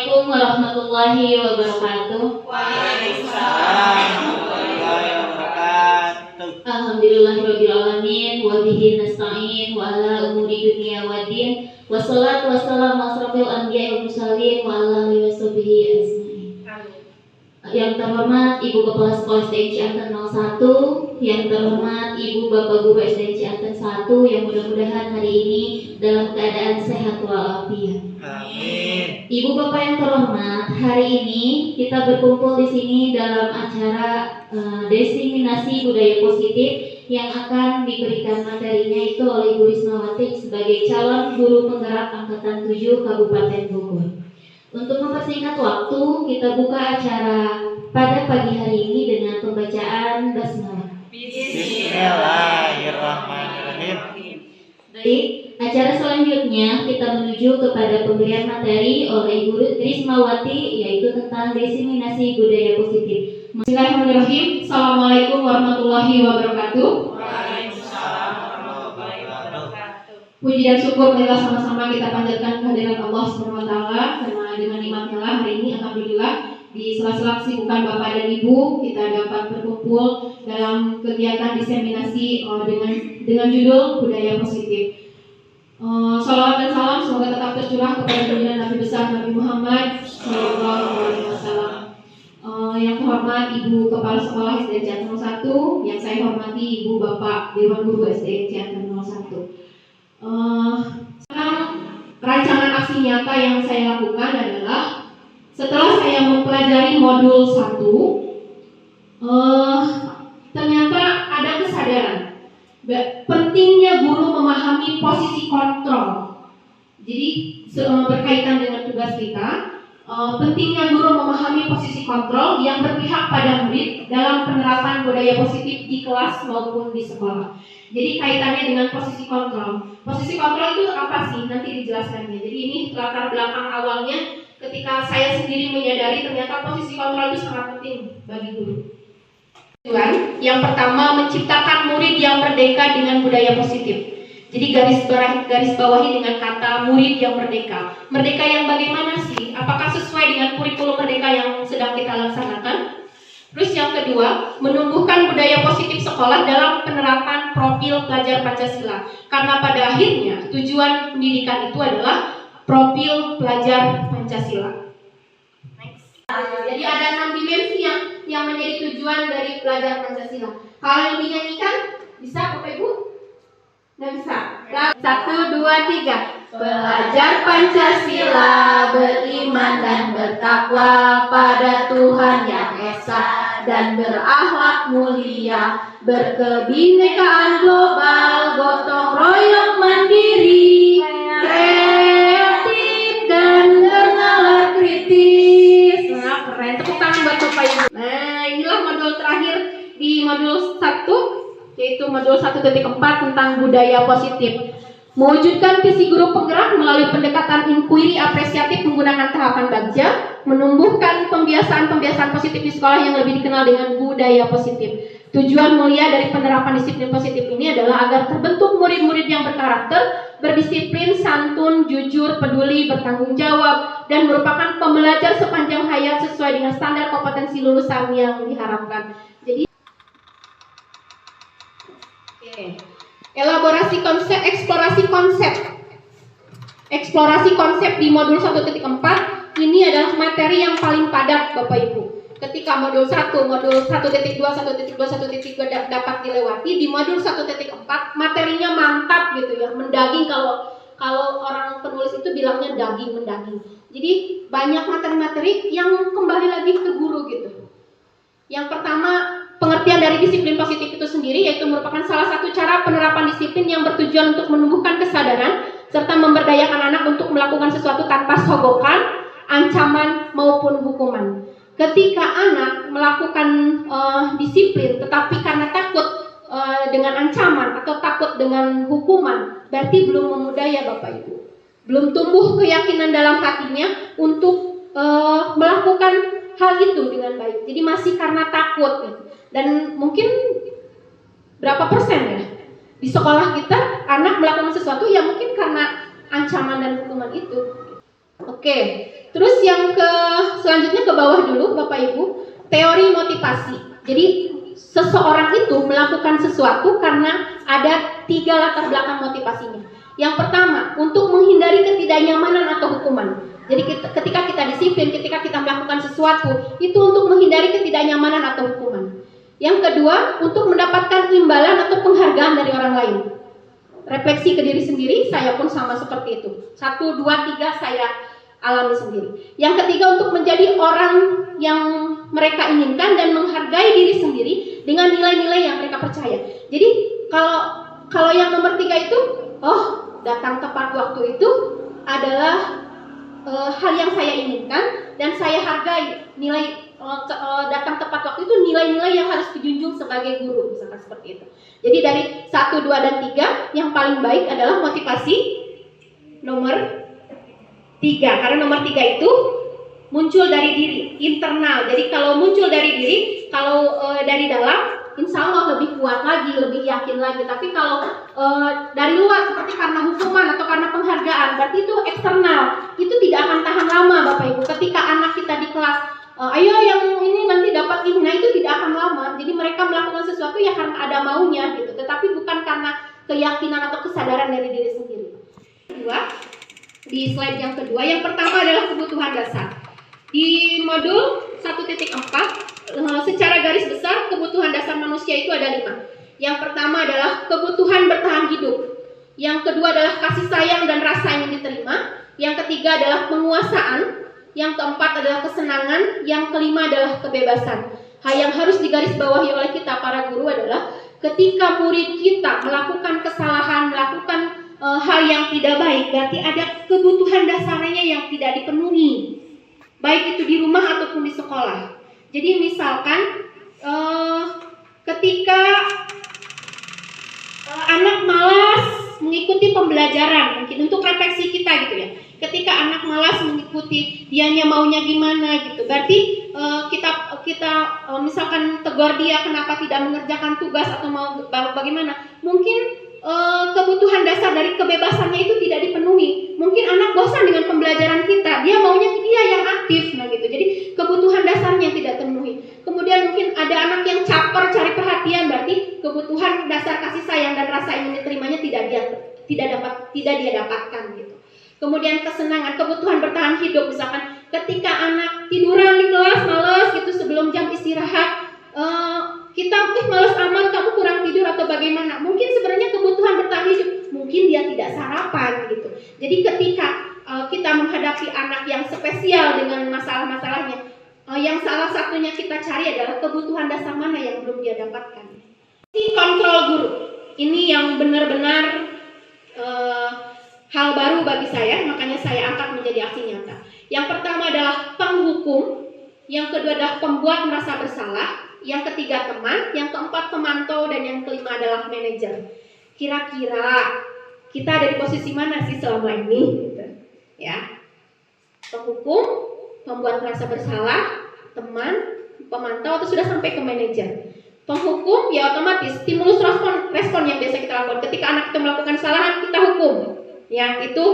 Assalamualaikum warahmatullahi wabarakatuh. Waalaikumsalam warahmatullahi wabarakatuh. Alhamdulillahirabbil alamin wa bihi nasta'in wa ala umuri dunya waddin. Wassalatu wassalamu asrofil anbiya'i wal mursalin wa ala alihi washabihi ajmain. Yang terhormat Ibu Kepala Sekolah SDN Cianten 01, yang terhormat Ibu Bapak Guru SDN Cianten 1 yang mudah-mudahan hari ini dalam keadaan sehat walafiat. Amin. Ibu Bapak yang terhormat, hari ini kita berkumpul di sini dalam acara diseminasi budaya positif yang akan diberikan materinya itu oleh Ibu Rismawati sebagai calon guru penggerak angkatan 7 Kabupaten Bogor. Untuk mempersingkat waktu, kita buka acara pada pagi hari ini dengan pembacaan basmalah. Bismillahirrahmanirrahim. Baik, acara selanjutnya kita menuju kepada pemberian materi oleh Ibu Rismawati, yaitu tentang diseminasi budaya positif. Bismillahirrahmanirrahim. Assalamualaikum warahmatullahi wabarakatuh. Waalaikumsalam warahmatullahi wabarakatuh. Puji dan syukur marilah sama-sama kita panjatkan kehadiran Allah Subhanahu wa taala, karena dengan nikmatnya lah hari ini alhamdulillah di sela-sela kesibukan Bapak dan Ibu kita dapat berkumpul dalam kegiatan diseminasi dengan judul budaya positif. Salawat dan salam semoga tetap tercurah kepada junjungan Nabi besar Nabi Muhammad SAW. Yang terhormat Ibu Kepala Sekolah SDN Cianten 01, yang saya hormati Ibu Bapak Dewan Guru SDN Cianten 01. Sekarang rancangan aksi nyata yang saya lakukan adalah setelah saya mempelajari modul 1, ternyata ada kesadaran pentingnya guru memahami posisi kontrol. Jadi berkaitan dengan tugas kita, pentingnya guru memahami posisi kontrol yang berpihak pada murid dalam penerapan budaya positif di kelas maupun di sekolah. Jadi kaitannya dengan posisi kontrol. Posisi kontrol itu apa sih? Nanti dijelaskannya. Jadi ini latar belakang awalnya ketika saya sendiri menyadari ternyata posisi kontrol itu sangat penting bagi guru. Yang pertama, menciptakan murid yang merdeka dengan budaya positif. Jadi garis bawahi dengan kata murid yang merdeka. Merdeka yang bagaimana sih? Apakah sesuai dengan kurikulum merdeka yang sedang kita laksanakan? Terus yang kedua, menumbuhkan budaya positif sekolah dalam penerapan profil pelajar Pancasila. Karena pada akhirnya tujuan pendidikan itu adalah profil pelajar Pancasila. Jadi ada 6 dimensi yang menjadi tujuan dari pelajar Pancasila. Kalau yang dinyanyikan, bisa Bapak Ibu? Nggak bisa. 1, 2, 3. Pelajar Pancasila beriman dan bertakwa pada Tuhan yang Esa dan berakhlak mulia, berkebinekaan global, gotong royong mandiri, kreatif dan bernalar kritis. Nah, keren. Tepuk tangan buat Bapak Ibu. Nah, inilah modul terakhir di modul 1, yaitu modul 1.4 tentang budaya positif. Mewujudkan visi guru penggerak melalui pendekatan inquiry apresiatif menggunakan tahapan bagja, menumbuhkan pembiasaan positif di sekolah yang lebih dikenal dengan budaya positif. Tujuan mulia dari penerapan disiplin positif ini adalah agar terbentuk murid-murid yang berkarakter, berdisiplin, santun, jujur, peduli, bertanggung jawab, dan merupakan pembelajar sepanjang hayat sesuai dengan standar kompetensi lulusan yang diharapkan. Jadi elaborasi konsep, eksplorasi konsep di modul 1.4 ini adalah materi yang paling padat Bapak Ibu. Ketika modul 1, modul 1.2, 1.2, 1.3 dapat dilewati, di modul 1.4 materinya mantap gitu ya, mendaging kalau orang penulis itu bilangnya daging mendaging. Jadi banyak materi-materi yang kembali lagi ke guru gitu. Yang pertama, pengertian dari disiplin positif itu sendiri, yaitu merupakan salah satu cara penerapan disiplin yang bertujuan untuk menumbuhkan kesadaran serta memberdayakan anak untuk melakukan sesuatu tanpa sogokan, ancaman maupun hukuman. Ketika anak melakukan disiplin tetapi karena takut dengan ancaman atau takut dengan hukuman, berarti belum memudaya Bapak Ibu. Belum tumbuh keyakinan dalam hatinya untuk melakukan hal itu dengan baik. Jadi masih karena takut gitu. Dan mungkin berapa persen ya di sekolah kita anak melakukan sesuatu ya mungkin karena ancaman dan hukuman itu. Oke. Terus yang selanjutnya ke bawah dulu Bapak Ibu, teori motivasi. Jadi seseorang itu melakukan sesuatu karena ada 3 latar belakang motivasinya. Yang pertama, untuk menghindari ketidaknyamanan atau hukuman. Jadi ketika kita disiplin, ketika kita melakukan sesuatu, itu untuk menghindari ketidaknyamanan atau hukuman. Yang kedua, untuk mendapatkan imbalan atau penghargaan dari orang lain. Refleksi ke diri sendiri, saya pun sama seperti itu. 1, 2, 3 saya alami sendiri. Yang ketiga, untuk menjadi orang yang mereka inginkan dan menghargai diri sendiri dengan nilai-nilai yang mereka percaya. Jadi kalau yang nomor 3 itu, datang tepat waktu itu adalah hal yang saya inginkan dan saya hargai. Nilai datang tepat waktu itu nilai-nilai yang harus dijunjung sebagai guru, misalkan seperti itu. Jadi dari 1, 2, dan 3 yang paling baik adalah motivasi nomor 3, karena nomor 3 itu muncul dari diri, internal. Jadi kalau muncul dari diri, kalau dari dalam, insya Allah lebih kuat lagi, lebih yakin lagi. Tapi kalau dari luar, seperti karena hukuman atau karena penghargaan, berarti itu eksternal. Itu tidak akan tahan lama Bapak Ibu. Ketika anak kita di kelas, ayo yang ini nanti dapat ini, nah itu tidak akan lama. Jadi mereka melakukan sesuatu ya karena ada maunya gitu, tetapi bukan karena keyakinan atau kesadaran dari diri sendiri. Kedua, di slide yang kedua, yang pertama adalah kebutuhan dasar. Di modul 1.4, secara garis besar kebutuhan dasar manusia itu ada 5. Yang pertama adalah kebutuhan bertahan hidup. Yang kedua adalah kasih sayang dan rasa ingin diterima. Yang ketiga adalah penguasaan. Yang keempat adalah kesenangan. Yang kelima adalah kebebasan. Hal yang harus digarisbawahi oleh kita para guru adalah ketika murid kita melakukan kesalahan, melakukan hal yang tidak baik, berarti ada kebutuhan dasarnya yang tidak dipenuhi, baik itu di rumah ataupun di sekolah. Jadi misalkan ketika anak malas mengikuti pembelajaran, mungkin untuk refleksi kita gitu ya. Ketika anak malas mengikuti, dianya maunya gimana gitu. Berarti kita misalkan tegur dia kenapa tidak mengerjakan tugas atau mau bagaimana. Mungkin kebutuhan dasar dari kebebasannya itu tidak dipenuhi. Mungkin anak bosan dengan pembelajaran kita, dia maunya dia yang aktif, nah gitu. Jadi kebutuhan dasarnya tidak terpenuhi. Kemudian mungkin ada anak yang caper cari perhatian, berarti kebutuhan dasar kasih sayang dan rasa ingin diterimanya tidak dia dapatkan gitu. Kemudian kesenangan, kebutuhan bertahan hidup, misalkan ketika anak tiduran di kelas malas gitu sebelum jam istirahat, kita malas amat, kamu kurang tidur atau bagaimana? Mungkin sebenarnya kebutuhan bertahan hidup, mungkin dia tidak sarapan gitu. Jadi ketika kita menghadapi anak yang spesial dengan masalah-masalahnya, yang salah satunya kita cari adalah kebutuhan dasar mana yang belum dia dapatkan. Ini kontrol guru, ini yang benar-benar hal baru bagi saya, makanya saya angkat menjadi aksi nyata. Yang pertama adalah penghukum, yang kedua adalah pembuat merasa bersalah, yang ketiga teman, yang keempat pemantau, dan yang kelima adalah manajer. Kira-kira kita ada di posisi mana sih selama ini? Gitu. Ya, penghukum, pembuat merasa bersalah, teman, pemantau, atau sudah sampai ke manajer. Penghukum ya otomatis stimulus respon yang biasa kita lakukan. Ketika anak kita melakukan kesalahan, kita hukum. Ya, itu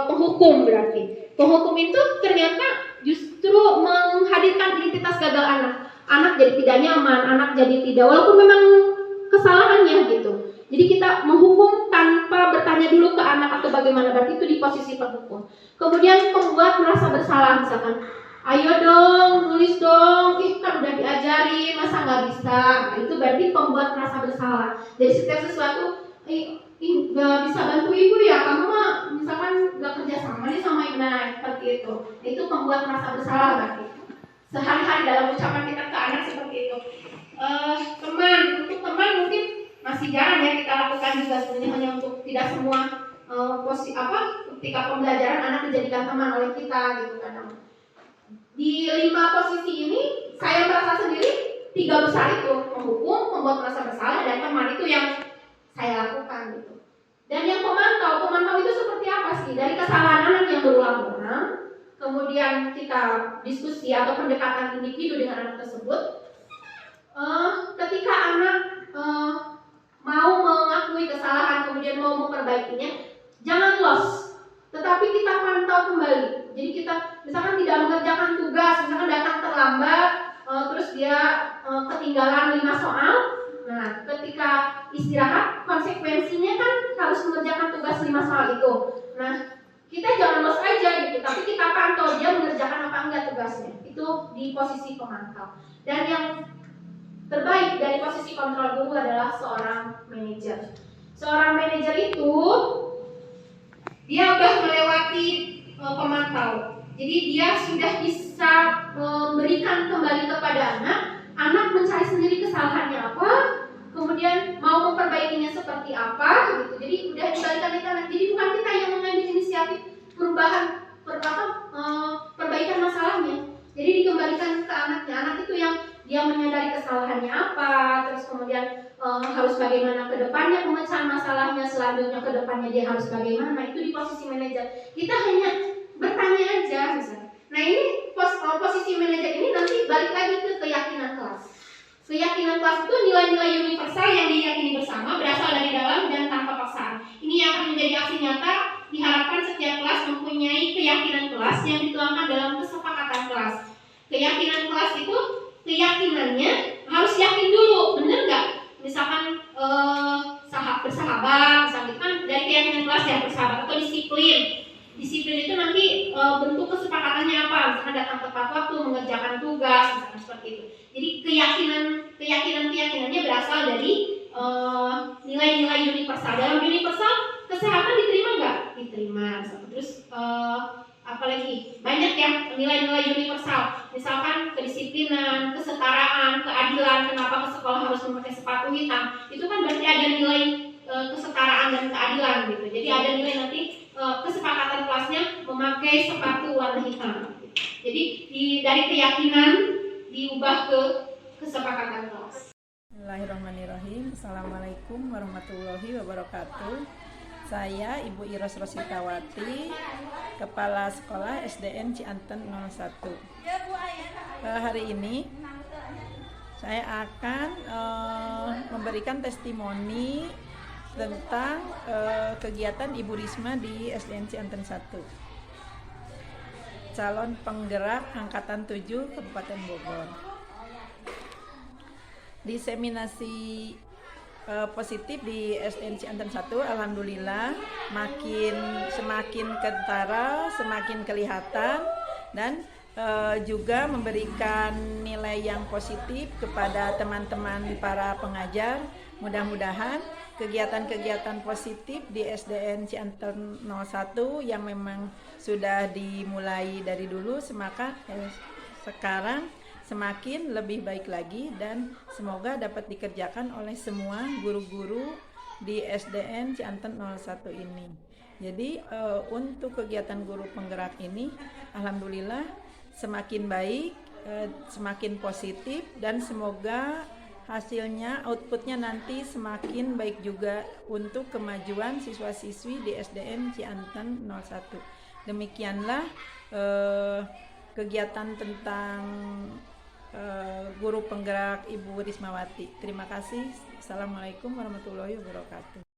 penghukum berarti. Penghukum itu ternyata justru menghadirkan identitas gagal anak. Anak jadi tidak nyaman, anak jadi tidak, walaupun memang kesalahannya gitu. Jadi kita menghukum tanpa bertanya dulu ke anak atau bagaimana, berarti itu di posisi penghukum. Kemudian pembuat merasa bersalah, misalkan, ayo dong, nulis dong, kan udah diajari, masa nggak bisa? Nah, itu berarti pembuat merasa bersalah. Jadi setiap sesuatu, nggak bisa bantu ibu ya, kamu mah misalkan nggak kerja sama nih sama ibu, nah seperti itu. Itu pembuat merasa bersalah berarti. Sehari-hari dalam ucapan kita ke anak seperti itu. Teman, untuk teman mungkin masih jarang ya kita lakukan juga sebenarnya, hanya untuk tidak semua ketika pembelajaran anak dijadikan teman oleh kita gitu kan. Di 5 posisi ini saya merasa sendiri 3 besar itu, menghukum, membuat merasa bersalah, dan teman itu yang saya lakukan gitu. Dan yang pemantau itu seperti apa sih? Dari kesalahan anak yang berulang-ulang, kemudian kita diskusi atau pendekatan individu dengan anak tersebut. Ketika anak mau mengakui kesalahan kemudian mau memperbaikinya, jangan loss, tetapi kita pantau kembali. Jadi kita misalkan tidak mengerjakan tugas, misalkan datang terlambat, terus dia ketinggalan 5 soal. Nah, ketika istirahat, konsekuensinya kan harus mengerjakan tugas 5 soal itu. Nah, kita jangan los aja gitu, tapi kita pantau dia mengerjakan apa enggak tugasnya. Itu di posisi pemantau. Dan yang terbaik dari posisi kontrol guru adalah seorang manajer. Seorang manajer itu dia udah melewati pemantau. Jadi dia sudah bisa memberikan kembali kepada anak mencari sendiri kesalahannya apa, kemudian mau memperbaikinya seperti apa gitu. Jadi udah dibalikan ke anak. Jadi bukan kita yang mengambil inisiatif perubahan perbaikan masalahnya. Jadi dikembalikan ke anaknya. Anak itu yang dia menyadari kesalahannya apa, terus kemudian harus bagaimana ke depannya pemecahan masalahnya, selanjutnya ke depannya dia harus bagaimana. Itu di posisi manajer. Kita hanya bertanya aja misalnya. Nah, ini posisi manajer ini nanti balik lagi ke keyakinan kelas. Keyakinan kelas itu nilai-nilai universal yang diyakini bersama, berasal dari dalam dan tanpa paksaan. Ini yang akan menjadi aksi nyata. Diharapkan setiap kelas mempunyai keyakinan kelas yang dituangkan dalam kesepakatan kelas. Keyakinan kelas itu keyakinannya harus yakin dulu, bener nggak? Misalkan bersahabat, misalkan kan dari keyakinan kelas ya bersahabat atau disiplin. Disiplin itu nanti bentuk kesepakatannya apa? Misalkan datang tepat waktu, mengerjakan tugas, misalkan seperti itu. Jadi keyakinannya berasal dari nilai-nilai universal. Dalam universal kesehatan diterima nggak? Diterima. Terus apalagi banyak ya nilai-nilai universal. Misalkan kedisiplinan, kesetaraan, keadilan. Kenapa ke sekolah harus memakai sepatu hitam? Itu kan berarti ada nilai kesetaraan dan keadilan gitu. Jadi ada nilai nanti kesepakatan kelasnya memakai sepatu warna hitam. Jadi dari keyakinan diubah ke kesepakatan kelas. Bismillahirrahmanirrahim. Assalamualaikum warahmatullahi wabarakatuh. Saya Ibu Iros Rositawati, Kepala Sekolah SDN Cianten 01. Hari ini saya akan memberikan testimoni tentang kegiatan Ibu Risma di SDN Cianten 1. Calon penggerak Angkatan 7 Kabupaten Bogor. Diseminasi positif di SDN Cianten 1, alhamdulillah semakin kentara, semakin kelihatan, dan juga memberikan nilai yang positif kepada teman-teman para pengajar. Mudah-mudahan kegiatan-kegiatan positif di SDN Cianten 01 yang memang sudah dimulai dari dulu sekarang semakin lebih baik lagi, dan semoga dapat dikerjakan oleh semua guru-guru di SDN Cianten 01 ini. Jadi untuk kegiatan guru penggerak ini alhamdulillah semakin baik, semakin positif, dan semoga hasilnya, outputnya nanti semakin baik juga untuk kemajuan siswa-siswi di SDN Cianten 01. Demikianlah kegiatan tentang guru penggerak Ibu Rismawati. Terima kasih. Assalamualaikum warahmatullahi wabarakatuh.